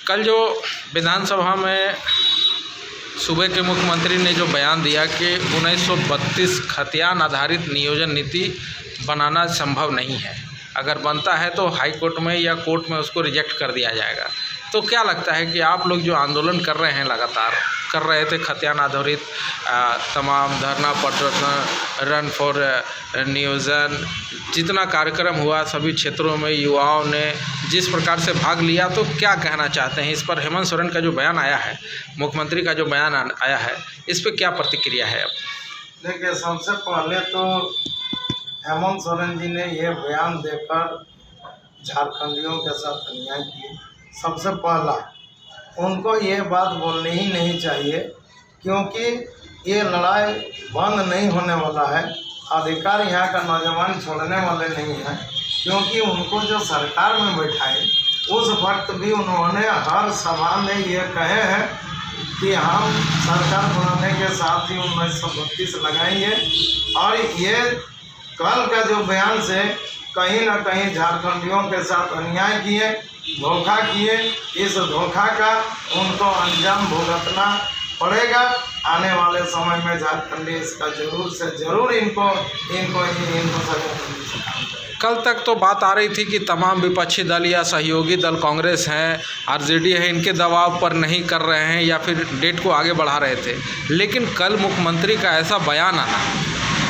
कल जो विधानसभा में सूबे के मुख्यमंत्री ने जो बयान दिया कि 1932 खतियान आधारित नियोजन नीति बनाना संभव नहीं है, अगर बनता है तो हाई कोर्ट में या कोर्ट में उसको रिजेक्ट कर दिया जाएगा। तो क्या लगता है कि आप लोग जो आंदोलन कर रहे हैं, लगातार कर रहे थे खतियान आधारित तमाम धरना प्रदर्शन, रन फॉर नियोजन, जितना कार्यक्रम हुआ सभी क्षेत्रों में युवाओं ने जिस प्रकार से भाग लिया, तो क्या कहना चाहते हैं इस पर? हेमंत सोरेन का जो बयान आया है, मुख्यमंत्री का जो बयान आया है, इस पर क्या प्रतिक्रिया है? अब देखिए, सबसे पहले तो हेमंत सोरेन जी ने ये बयान देकर झारखंडियों के साथ अन्याय किया। सबसे पहला उनको ये बात बोलनी ही नहीं चाहिए, क्योंकि ये लड़ाई बंद नहीं होने वाला है। अधिकार यहाँ का नौजवान छोड़ने वाले नहीं हैं, क्योंकि उनको जो सरकार में बैठाए उस वक्त भी उन्होंने हर सभा में ये कहे हैं कि हम सरकार बनाने के साथ ही 1932 लगाएंगे। और ये कल का जो बयान से कहीं ना कहीं झारखंडियों के साथ अन्याय किए, धोखा किए। इस धोखा का उनको अंजाम भुगतना पड़ेगा। आने वाले समय में झारखंडी इसका जरूर से जरूर इनको कल तक तो बात आ रही थी कि तमाम विपक्षी दल या सहयोगी दल कांग्रेस हैं, आरजेडी है, इनके दबाव पर नहीं कर रहे हैं या फिर डेट को आगे बढ़ा रहे थे, लेकिन कल मुख्यमंत्री का ऐसा बयान आना,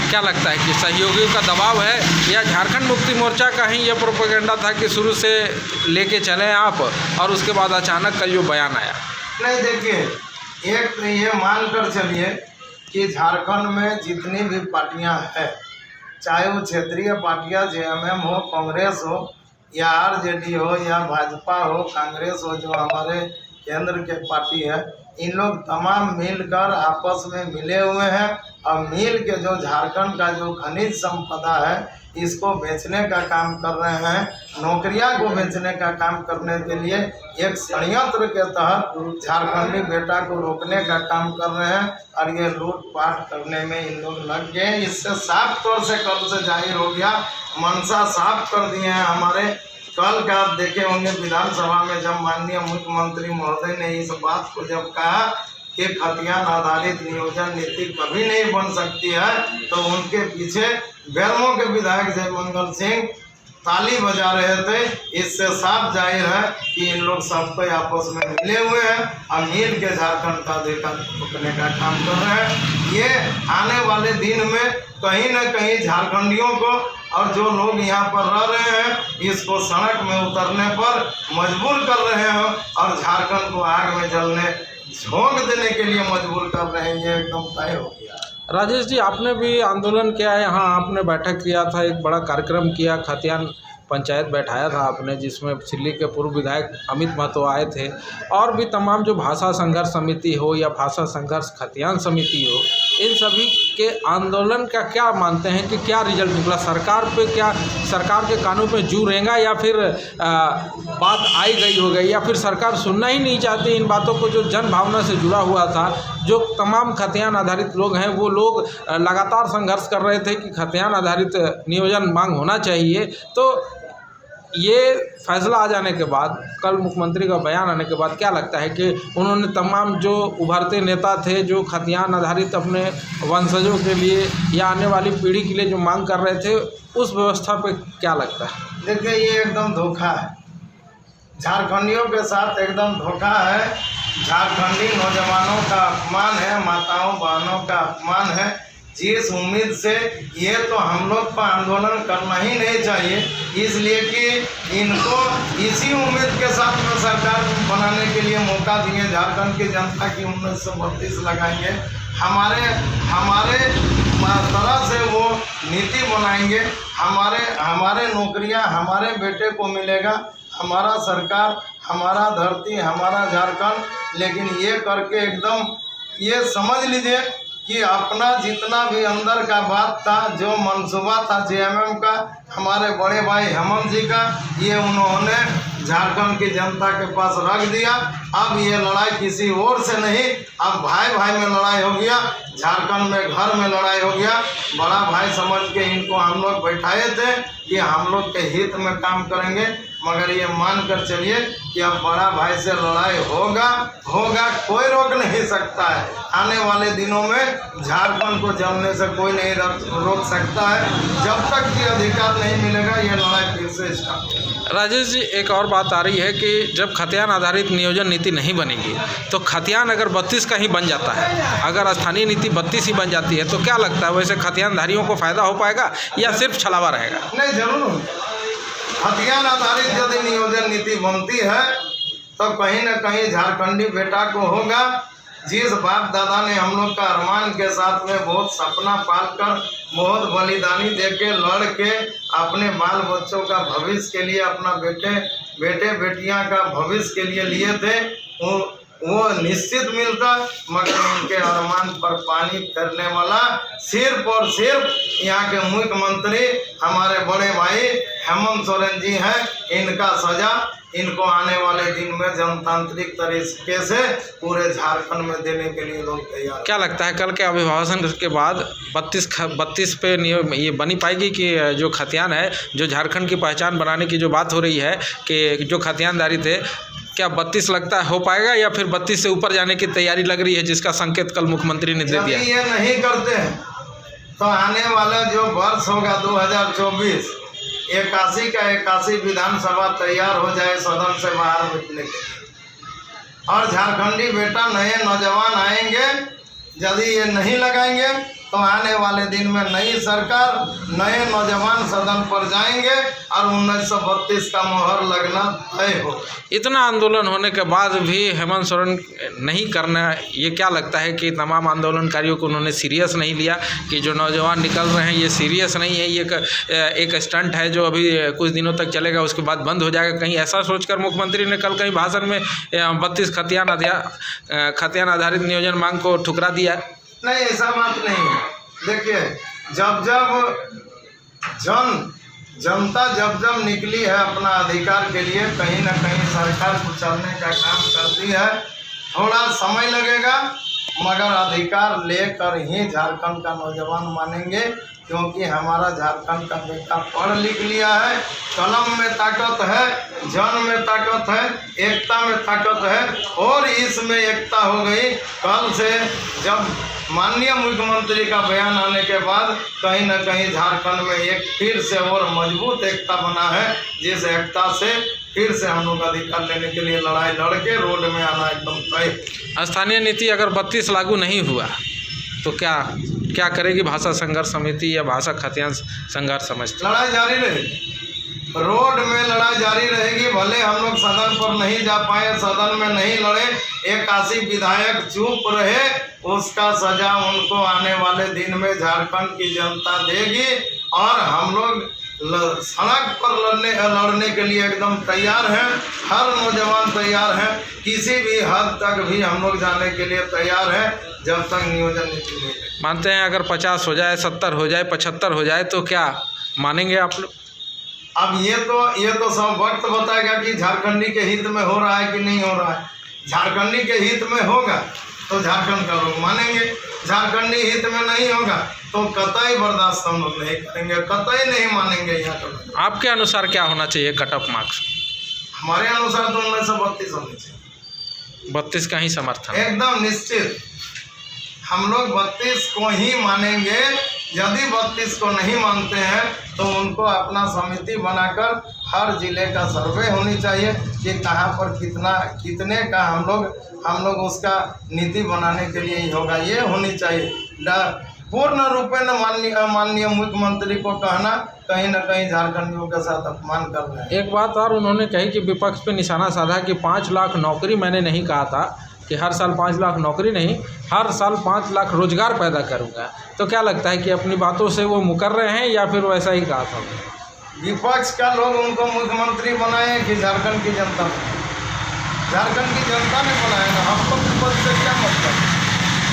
क्या लगता है कि सहयोगियों का दबाव है या झारखंड मुक्ति मोर्चा का ही यह प्रोपेगेंडा था कि शुरू से लेके चलें आप और उसके बाद अचानक कल जो बयान आया? नहीं, देखिए, एक तो ये मान कर चलिए कि झारखंड में जितनी भी पार्टियां हैं, चाहे वो क्षेत्रीय पार्टियां जेएमएम हो, कांग्रेस हो या आरजेडी हो या भाजपा हो, कांग्रेस हो, जो हमारे केंद्र के पार्टी है, इन लोग तमाम मिलकर आपस में मिले हुए हैं और मिल के जो झारखंड का जो खनिज संपदा है इसको बेचने का काम कर रहे हैं। नौकरियां को बेचने का काम करने के लिए एक षड्यंत्र के तहत झारखंडी बेटा को रोकने का काम कर रहे हैं और ये लूटपाट करने में इन लोग लग गए। इससे साफ तौर से कल से जाहिर हो गया, मनसा साफ कर दिए हैं हमारे। कल का आप देखे होंगे विधानसभा में जब माननीय मुख्यमंत्री महोदय ने इस बात को जब कहा कि खतियान आधारित नियोजन नीति कभी नहीं बन सकती है, तो उनके पीछे बेरमो के विधायक जयमंगल सिंह ताली बजा रहे थे। इससे साफ जाहिर है कि इन लोग सबको आपस में मिले हुए हैं और मिल के झारखंड का अधिकार रोकने का काम कर रहे हैं। ये आने वाले दिन में कहीं न कहीं झारखंडियों को और जो लोग यहाँ पर रह रहे हैं इसको सड़क में उतरने पर मजबूर कर रहे हैं और झारखंड को आग में जलने झोंक देने के लिए मजबूर कर रहे हैं। ये एकदम तय हो गया। राजेश जी, आपने भी आंदोलन किया है, यहाँ आपने बैठक किया था, एक बड़ा कार्यक्रम किया, खतियान पंचायत बैठाया था आपने, जिसमें सिल्ली के पूर्व विधायक अमित महतो आए थे और भी तमाम जो भाषा संघर्ष समिति हो या भाषा संघर्ष खतियान समिति हो, इन सभी के आंदोलन का क्या मानते हैं कि क्या रिजल्ट निकला? सरकार पे क्या सरकार के कानून पे जू रहेगा या फिर बात आई गई हो गई या फिर सरकार सुनना ही नहीं चाहती इन बातों को? जो जन भावना से जुड़ा हुआ था, जो तमाम खतियान आधारित लोग हैं, वो लोग लगातार संघर्ष कर रहे थे कि खतियान आधारित नियोजन मांग होना चाहिए। तो ये फैसला आ जाने के बाद, कल मुख्यमंत्री का बयान आने के बाद क्या लगता है कि उन्होंने तमाम जो उभरते नेता थे जो खतियान आधारित अपने वंशजों के लिए या आने वाली पीढ़ी के लिए जो मांग कर रहे थे, उस व्यवस्था पे क्या लगता है? देखिए, ये एकदम धोखा है, झारखंडियों के साथ एकदम धोखा है। झारखंडी नौजवानों का अपमान है, माताओं बहनों का अपमान है। जिस उम्मीद से ये तो हम लोग पर आंदोलन करना ही नहीं चाहिए, इसलिए कि इनको इसी उम्मीद के साथ में सरकार बनाने के लिए मौका दिए झारखंड की जनता की 1932 लगाएंगे, हमारे तरह से वो नीति बनाएंगे, हमारे नौकरियां हमारे बेटे को मिलेगा, हमारा सरकार, हमारा धरती, हमारा झारखंड। लेकिन ये करके एकदम ये समझ लीजिए कि अपना जितना भी अंदर का बात था, जो मंसूबा था जेएमएम का, हमारे बड़े भाई हेमंत जी का, ये उन्होंने झारखंड की जनता के पास रख दिया। अब ये लड़ाई किसी और से नहीं, अब भाई भाई में लड़ाई हो गया, झारखंड में घर में लड़ाई हो गया। बड़ा भाई समझ के इनको हम लोग बैठाए थे कि हम लोग के हित में काम करेंगे, मगर ये मान कर चलिए कि अब बड़ा भाई से लड़ाई होगा, कोई रोक नहीं सकता है। आने वाले दिनों में झारखंड को जलने से कोई नहीं रोक सकता है। जब तक कि अधिकार नहीं मिलेगा ये लड़ाई फिर से स्टार्ट होगी। राजेश जी, एक और बात आ रही है कि जब खतियान आधारित नियोजन नीति नहीं बनेगी तो खतियान अगर 32 का ही बन जाता है, अगर स्थानीय नीति 32 ही बन जाती है तो क्या लगता है वैसे खतियानधारियों को फ़ायदा हो पाएगा या सिर्फ छलावा रहेगा? नहीं, जरूर खतियान आधारित यदि नियोजन नीति बनती है तो कहीं न कहीं झारखंडी बेटा को होगा। जिस बाप दादा ने हम लोग का अरमान के साथ में बहुत सपना पाल कर, बहुत बलिदानी दे के, लड़ के अपने बाल बच्चों का भविष्य के लिए, अपना बेटे बेटियां का भविष्य के लिए लिए थे, वो निश्चित मिलता। मगर उनके अरमान पर पानी फेरने वाला सिर्फ और सिर्फ यहाँ के मुख्यमंत्री हमारे बड़े भाई हेमंत सोरेन जी हैं। इनका सजा इनको आने वाले दिन में जनतांत्रिक तरीके से पूरे झारखंड में देने के लिए लोग तैयार। क्या लगता है कल के अभिभाषण के बाद 32 पे ये बनी पाएगी कि जो खतियान है, जो झारखंड की पहचान बनाने की जो बात हो रही है कि जो खतियानदारी थे, क्या 32 लगता है हो पाएगा या फिर 32 से ऊपर जाने की तैयारी लग रही है, जिसका संकेत कल मुख्यमंत्री ने दे दिया? ये नहीं करते हैं तो आने वाला जो वर्ष होगा 2024, 81 का 81 विधानसभा तैयार हो जाए सदन से बाहर निकलने के लिए। और झारखंडी बेटा नए नौजवान आएंगे, यदि ये नहीं लगाएंगे तो आने वाले दिन में नई सरकार, नए नौजवान सदन पर जाएंगे और 1932 का मोहर लगना तय होगा। इतना आंदोलन होने के बाद भी हेमंत सोरेन नहीं करना, ये क्या लगता है कि तमाम आंदोलनकारियों को उन्होंने सीरियस नहीं लिया कि जो नौजवान निकल रहे हैं ये सीरियस नहीं है, ये एक स्टंट है जो अभी कुछ दिनों तक चलेगा, उसके बाद बंद हो जाएगा? कहीं ऐसा सोचकर मुख्यमंत्री ने कल कहीं भाषण में 32 खतियान आधारित नियोजन मांग को ठुकरा दिया? नहीं, ऐसा बात नहीं है। देखिए, जब जनता निकली है अपना अधिकार के लिए, कहीं ना कहीं सरकार कुचलने का काम करती है। थोड़ा समय लगेगा मगर अधिकार लेकर ही झारखंड का नौजवान मानेंगे, क्योंकि हमारा झारखंड का बेटा पढ़ लिख लिया है, कलम में ताकत है, जन में ताकत है, एकता में ताकत है। और इसमें एकता हो गई कल से, जब माननीय मुख्यमंत्री का बयान आने के बाद कहीं न कहीं झारखंड में एक फिर से और मजबूत एकता बना है, जिस एकता से फिर से हम लोग अधिकार लेने के लिए लड़ाई लड़के रोड में आना एकदम तय। स्थानीय नीति अगर 32 लागू नहीं हुआ तो क्या करेगी भाषा संघर्ष समिति या भाषा खतियान संघर्ष समझते? लड़ाई जारी रहेगी, रोड में लड़ाई जारी रहेगी। भले हम लोग सदन पर नहीं जा पाए, सदन में नहीं लड़े, 81 विधायक चुप रहे, उसका सजा उनको आने वाले दिन में झारखंड की जनता देगी। और हम लोग सड़क पर लड़ने के लिए एकदम तैयार हैं, हर नौजवान तैयार हैं, किसी भी हद तक भी हम लोग जाने के लिए तैयार हैं, जब तक नियोजन नीति नहीं। मानते हैं अगर 50 हो जाए, 70 हो जाए, 75 हो जाए तो क्या मानेंगे आप लोग? अब ये तो सब वक्त बताएगा कि झारखंडी के हित में हो रहा है कि नहीं हो रहा है। झारखंडी के हित में होगा तो झारखंड का लोग मानेंगे, झारखंडी हित में नहीं होगा तो कतई बर्दाश्त हम लोग नहीं करेंगे, कतई नहीं मानेंगे। यहाँ का आपके अनुसार क्या होना चाहिए कट ऑफ मार्क्स? हमारे अनुसार तो 1932 होने चाहिए। 32 का ही समर्थन एकदम निश्चित, हम लोग 32 को ही मानेंगे। यदि 32 को नहीं मानते हैं तो उनको अपना समिति बनाकर हर जिले का सर्वे होनी चाहिए कि कहाँ पर कितने का हम लोग उसका नीति बनाने के लिए ही होगा, ये होनी चाहिए। पूर्ण रूपेण माननीय मुख्यमंत्री को कहना कहीं न कहीं झारखंडियों के साथ अपमान कर रहे हैं। एक बात और उन्होंने कही कि विपक्ष पे निशाना साधा कि 5 लाख नौकरी, मैंने नहीं कहा था कि हर साल 5 लाख नौकरी नहीं, हर साल 5 लाख रोजगार पैदा करूंगा। तो क्या लगता है कि अपनी बातों से वो मुकर रहे हैं या फिर वैसा ही कहा था? विपक्ष का लोग उनको मुख्यमंत्री बनाए कि झारखंड की जनता? झारखंड की जनता ने बनाया ना, हमको विपक्ष से क्या मतलब?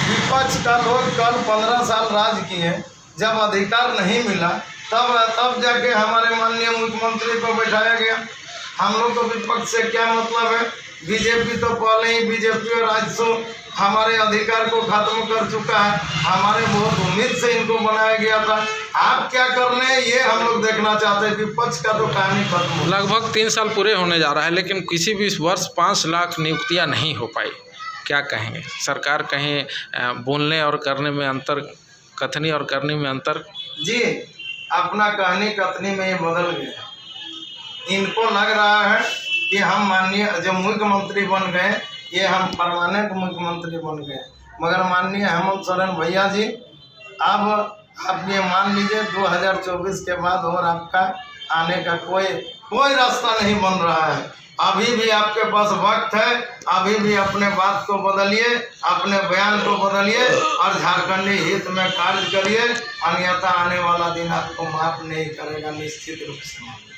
विपक्ष का लोग कल 15 साल राज किए, जब अधिकार नहीं मिला तब जाके हमारे माननीय मुख्यमंत्री को बैठाया गया। हम लोग को विपक्ष से क्या मतलब है? बीजेपी तो पहले ही बीजेपी और आजसू हमारे अधिकार को खत्म कर चुका है। हमारे बहुत उम्मीद से इनको बनाया गया था। आप क्या कर रहे हैं ये हम लोग देखना चाहते हैं। विपक्ष का तो कहानी खत्म हो। लगभग 3 साल पूरे होने जा रहा है, लेकिन किसी भी वर्ष 5 लाख नियुक्तियां नहीं हो पाई। क्या कहेंगे? सरकार कहीं बोलने और करने में अंतर, कथनी और करनी में अंतर? जी, अपना कहानी कथनी में ये बदल गया। इनको लग रहा है कि हम माननीय जब मुख्यमंत्री बन गए, ये हम परमानेंट मुख्यमंत्री बन गए, मगर माननीय हेमंत सोरेन भैया जी, अब आप ये मान लीजिए 2024 के बाद और आपका आने का कोई रास्ता नहीं बन रहा है। अभी भी आपके पास वक्त है, अभी भी अपने बात को बदलिए, अपने बयान को बदलिए और झारखंडी हित में कार्य करिए, अन्यथा आने वाला दिन आपको माफ नहीं करेगा, निश्चित रूप से।